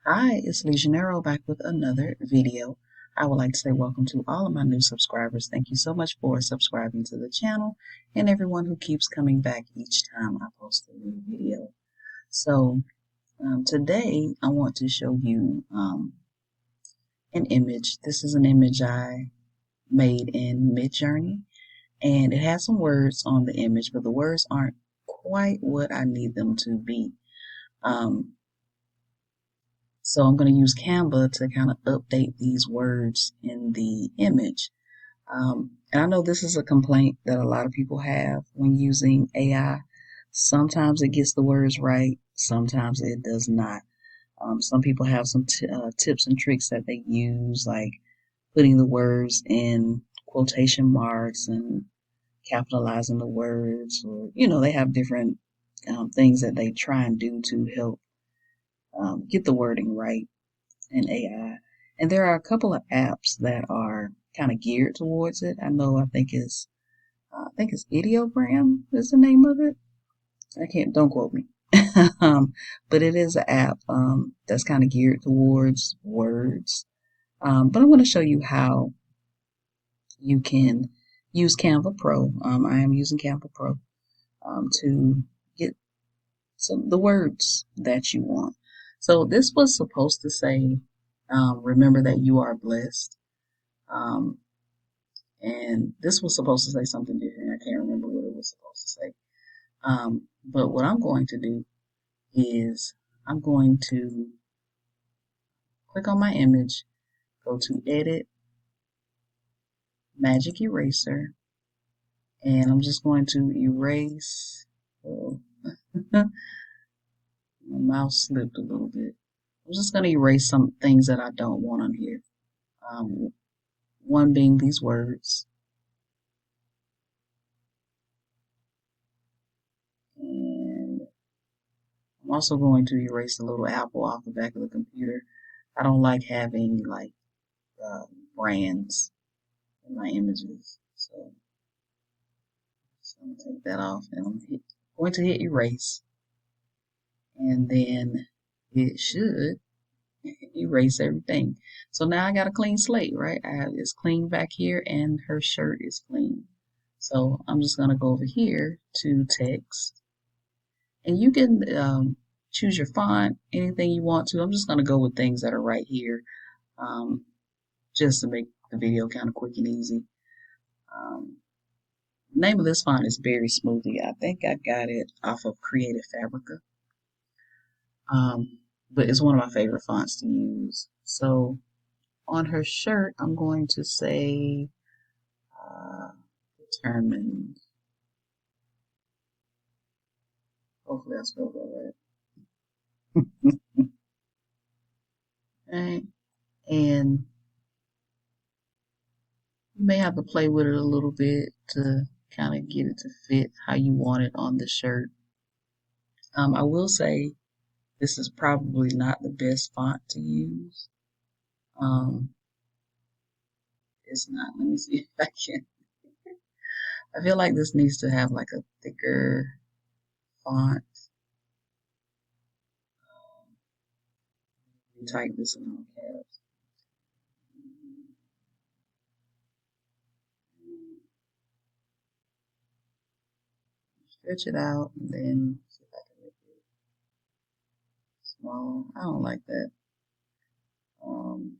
Hi, it's Legionero back with another video. I would like to say welcome to all of my new subscribers. Thank you so much for subscribing to the channel and everyone who keeps coming back each time I post a new video. So today I want to show you an image. This is an image I made in Midjourney, and it has some words on the image, but the words aren't quite what I need them to be. So I'm going to use Canva to kind of update these words in the image. And I know this is a complaint that a lot of people have when using AI. Sometimes it gets the words right, sometimes it does not. Some people have some tips and tricks that they use, like putting the words in quotation marks and capitalizing the words, or they have different things that they try and do to help get the wording right in AI. And there are a couple of apps that are kind of geared towards it. I think it's Ideogram is the name of it. Don't quote me. But it is an app that's kind of geared towards words. But I'm going to show you how you can use Canva Pro. I am using Canva Pro to get the words that you want. So this was supposed to say, remember that you are blessed. Um, and this was supposed to say something different. I can't remember what it was supposed to say. But what I'm going to do is I'm going to click on my image, go to Edit, Magic Eraser, and I'm just going to erase. Oh, my mouse slipped a little bit. I'm just going to erase some things that I don't want on here. One being these words. And I'm also going to erase the little apple off the back of the computer. I don't like having like uh, brands in my images. So I'm going to take that off and I'm going to hit erase. And then it should erase everything. So now I got a clean slate, right? It's clean back here and her shirt is clean. So I'm just going to go over here to text. And you can choose your font, anything you want to. I'm just going to go with things that are right here, just to make the video kind of quick and easy. Name of this font is Berry Smoothie. I think I got it off of Creative Fabrica. But it's one of my favorite fonts to use. So on her shirt, I'm going to say determined. Hopefully I spelled that right. Right. And you may have to play with it a little bit to kind of get it to fit how you want it on the shirt. I will say this is probably not the best font to use. Um, it's not. Let me see if I can. I feel like this needs to have like a thicker font. Type this in all caps. Stretch it out and then see if I can make it small. I don't like that. Um,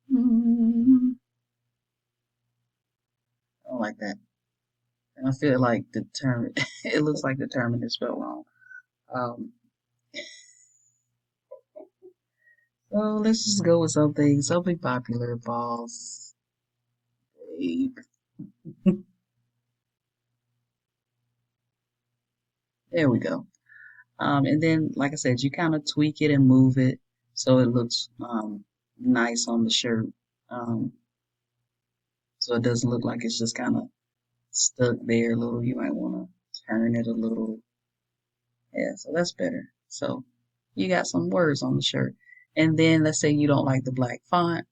I don't like that. And I feel like determined. It looks like determined is spelled wrong. Um, so let's just go with something popular. Boss babe. There we go. And then, like I said, you kind of tweak it and move it so it looks nice on the shirt. Um, so it doesn't look like it's just kind of stuck there a little. You might want to turn it a little. Yeah, so that's better. So you got some words on the shirt. And then let's say you don't like the black font.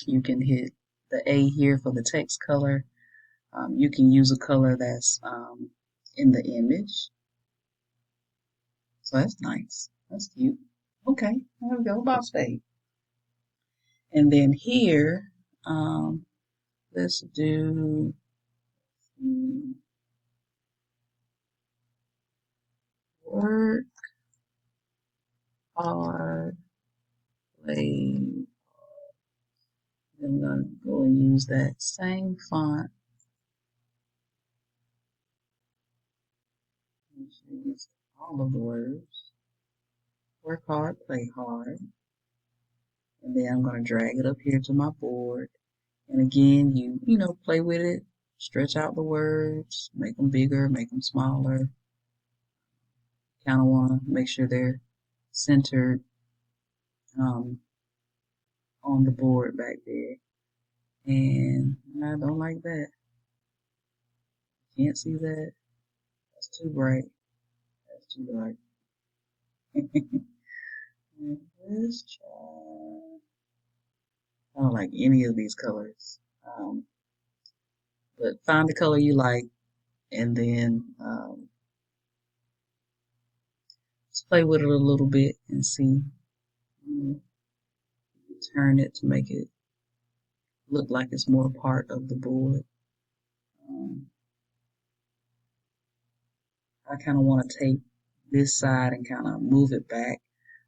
You can hit the A here for the text color. You can use a color that's in the image. So that's nice. That's cute. Okay, there we go, boss babe. And then here, let's do work hard, play. I'm gonna go and use that same font. Make sure you use all of the words. Work hard, play hard. And then I'm gonna drag it up here to my board. And again, you know, play with it, stretch out the words, make them bigger, make them smaller. Kind of want to make sure they're centered on the board back there. And I don't like that. Can't see that. That's too bright. That's too dark. Let's try. I don't like any of these colors. But find the color you like and then just play with it a little bit and see. Turn it to make it look like it's more part of the board. I kind of want to take this side and kind of move it back.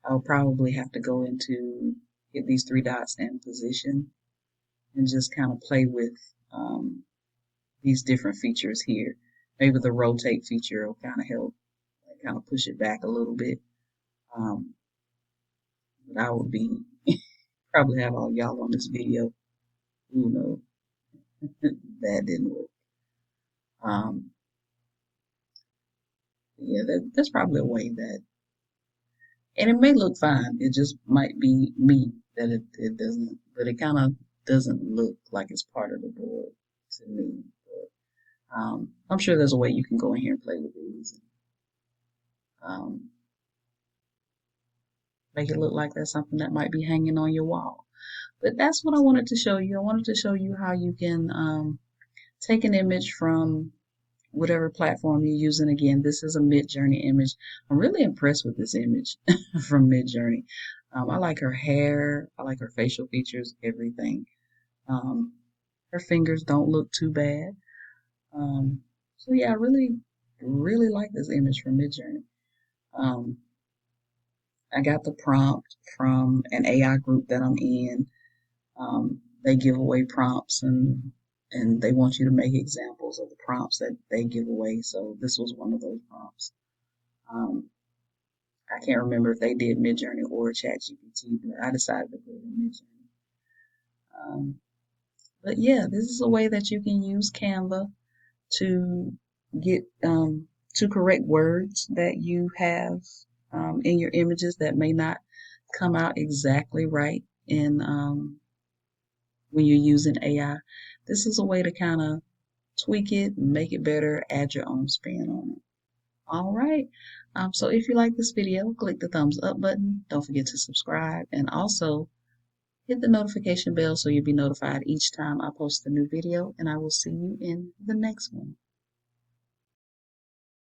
I'll probably have to go into hit these three dots and position and just kind of play with these different features here. Maybe the rotate feature will kind of help, kind of push it back a little bit. But I would be probably have all y'all on this video. Ooh, no, that didn't work. Yeah, that's probably a way that, and it may look fine. It just might be me that it doesn't, but it kind of doesn't look like it's part of the board to me. But, I'm sure there's a way you can go in here and play with these. And, make it look like that's something that might be hanging on your wall. But that's what I wanted to show you. I wanted to show you how you can take an image from whatever platform you're using. Again, this is a Midjourney image. I'm really impressed with this image from Midjourney. I like her hair. I like her facial features, everything. Her fingers don't look too bad. So yeah, I really, really like this image from Midjourney. I got the prompt from an AI group that I'm in. They give away prompts and they want you to make examples of the prompts that they give away. So this was one of those prompts. I can't remember if they did Midjourney or ChatGPT, but I decided to put it in Midjourney. But yeah, this is a way that you can use Canva to get to correct words that you have in your images that may not come out exactly right in when you're using AI. This is a way to kind of tweak it, make it better, add your own spin on it. All right. So if you like this video, click the thumbs up button. Don't forget to subscribe and also hit the notification bell so you'll be notified each time I post a new video. And I will see you in the next one.